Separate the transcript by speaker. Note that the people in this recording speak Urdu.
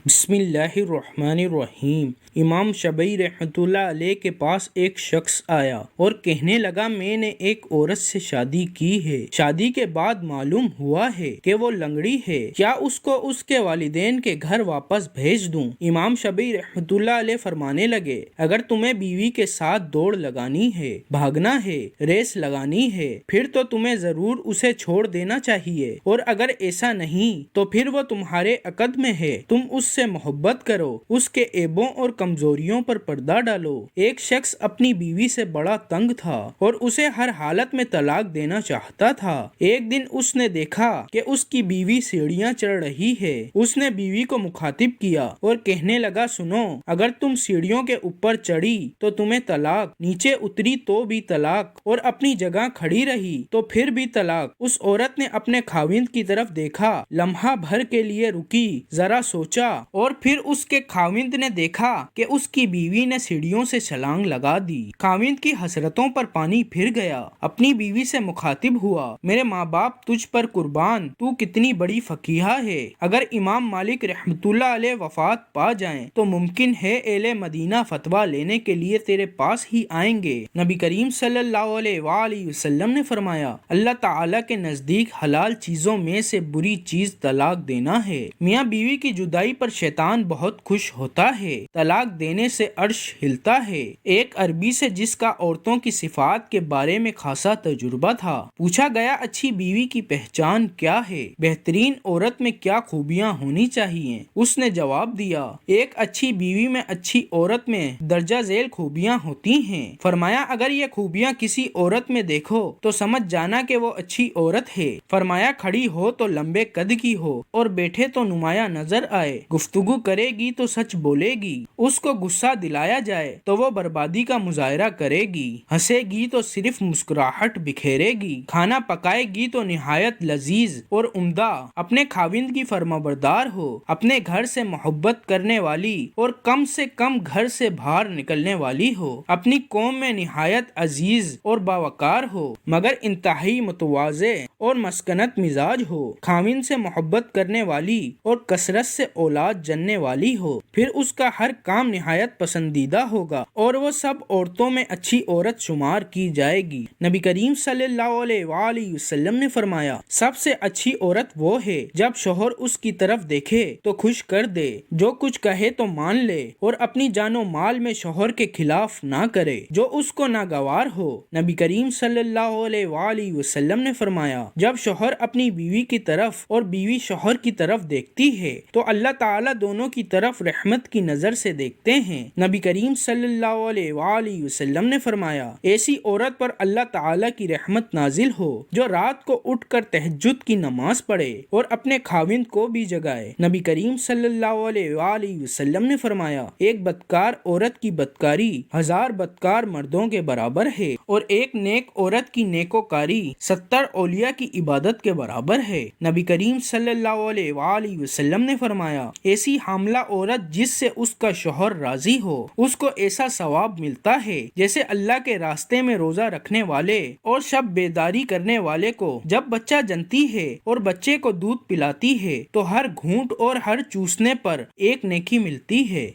Speaker 1: بسم اللہ الرحمن الرحیم۔ امام شبئی رحمۃ اللہ علیہ کے پاس ایک شخص آیا اور کہنے لگا میں نے ایک عورت سے شادی کی ہے، شادی کے بعد معلوم ہوا ہے کہ وہ لنگڑی ہے، کیا اس کو اس کے والدین کے گھر واپس بھیج دوں؟ امام شبئی رحمۃ اللہ علیہ فرمانے لگے اگر تمہیں بیوی کے ساتھ دوڑ لگانی ہے، بھاگنا ہے، ریس لگانی ہے، پھر تو تمہیں ضرور اسے چھوڑ دینا چاہیے، اور اگر ایسا نہیں تو پھر وہ تمہارے عقد میں ہے، تم اس سے محبت کرو، اس کے عیبوں اور کمزوریوں پر پردہ ڈالو۔ ایک شخص اپنی بیوی سے بڑا تنگ تھا اور اسے ہر حالت میں طلاق دینا چاہتا تھا۔ ایک دن اس نے دیکھا کہ اس کی بیوی سیڑھیاں چڑھ رہی ہے۔ اس نے بیوی کو مخاطب کیا اور کہنے لگا سنو، اگر تم سیڑھیوں کے اوپر چڑھی تو تمہیں طلاق، نیچے اتری تو بھی طلاق، اور اپنی جگہ کھڑی رہی تو پھر بھی طلاق۔ اس عورت نے اپنے خاوند کی طرف دیکھا، لمحہ بھر کے لیے رکی، ذرا سوچا، اور پھر اس کے خاوند نے دیکھا کہ اس کی بیوی نے سیڑھیوں سے چھلانگ لگا دی۔ خاوند کی حسرتوں پر پانی پھر گیا، اپنی بیوی سے مخاطب ہوا، میرے ماں باپ تجھ پر قربان، تو کتنی بڑی فقیہہ ہے، اگر امام مالک رحمۃ اللہ علیہ وفات پا جائیں تو ممکن ہے اہل مدینہ فتویٰ لینے کے لیے تیرے پاس ہی آئیں گے۔ نبی کریم صلی اللہ علیہ وآلہ وسلم نے فرمایا اللہ تعالیٰ کے نزدیک حلال چیزوں میں سے بری چیز طلاق دینا ہے۔ میاں بیوی کی جدائی پر شیطان بہت خوش ہوتا ہے، طلاق دینے سے عرش ہلتا ہے۔ ایک عربی سے جس کا عورتوں کی صفات کے بارے میں خاصا تجربہ تھا، پوچھا گیا اچھی بیوی کی پہچان کیا ہے، بہترین عورت میں کیا خوبیاں ہونی چاہیے؟ اس نے جواب دیا ایک اچھی بیوی میں اچھی عورت میں درجہ ذیل خوبیاں ہوتی ہیں۔ فرمایا اگر یہ خوبیاں کسی عورت میں دیکھو تو سمجھ جانا کہ وہ اچھی عورت ہے۔ فرمایا کھڑی ہو تو لمبے قد کی ہو اور بیٹھے تو نمایاں نظر آئے، گفتگو کرے گی تو سچ بولے گی، اس کو غصہ دلایا جائے تو وہ بربادی کا مظاہرہ کرے گی، ہنسے گی تو صرف مسکراہٹ بکھیرے گی، کھانا پکائے گی تو نہایت لذیذ اور عمدہ، اپنے خاوند کی فرمانبردار ہو، اپنے گھر سے محبت کرنے والی اور کم سے کم گھر سے باہر نکلنے والی ہو، اپنی قوم میں نہایت عزیز اور باوقار ہو مگر انتہائی متواضع اور مسکنت مزاج ہو، خاوند سے محبت کرنے والی اور کثرت سے اولاد جننے والی ہو، پھر اس کا ہر کام نہایت پسندیدہ ہوگا اور وہ سب عورتوں میں اچھی عورت شمار کی جائے گی۔ نبی کریم صلی اللہ علیہ وآلہ وسلم نے فرمایا سب سے اچھی عورت وہ ہے جب شوہر اس کی طرف دیکھے تو خوش کر دے، جو کچھ کہے تو مان لے اور اپنی جان و مال میں شوہر کے خلاف نہ کرے جو اس کو ناگوار ہو۔ نبی کریم صلی اللہ علیہ وآلہ وسلم نے فرمایا جب شوہر اپنی بیوی کی طرف اور بیوی شوہر کی طرف دیکھتی ہے تو اللہ تعالیٰ دونوں کی طرف رحمت کی نظر سے دیکھتے ہیں۔ نبی کریم صلی اللہ علیہ وآلہ وسلم نے فرمایا ایسی عورت پر اللہ تعالیٰ کی رحمت نازل ہو جو رات کو اٹھ کر تہجد کی نماز پڑھے اور اپنے خاوند کو بھی جگائے۔ نبی کریم صلی اللہ علیہ وآلہ وسلم نے فرمایا ایک بدکار عورت کی بدکاری 1000 بدکار مردوں کے برابر ہے اور ایک نیک عورت کی نیکوکاری 70 اولیاء کی عبادت کے برابر ہے۔ نبی کریم صلی اللہ علیہ وآلہ وسلم نے فرمایا ایسی حاملہ عورت جس سے اس کا شوہر راضی ہو، اس کو ایسا ثواب ملتا ہے جیسے اللہ کے راستے میں روزہ رکھنے والے اور شب بیداری کرنے والے کو جب بچہ جنتی ہے اور بچے کو دودھ پلاتی ہے تو ہر گھونٹ اور ہر چوسنے پر ایک نیکی ملتی ہے۔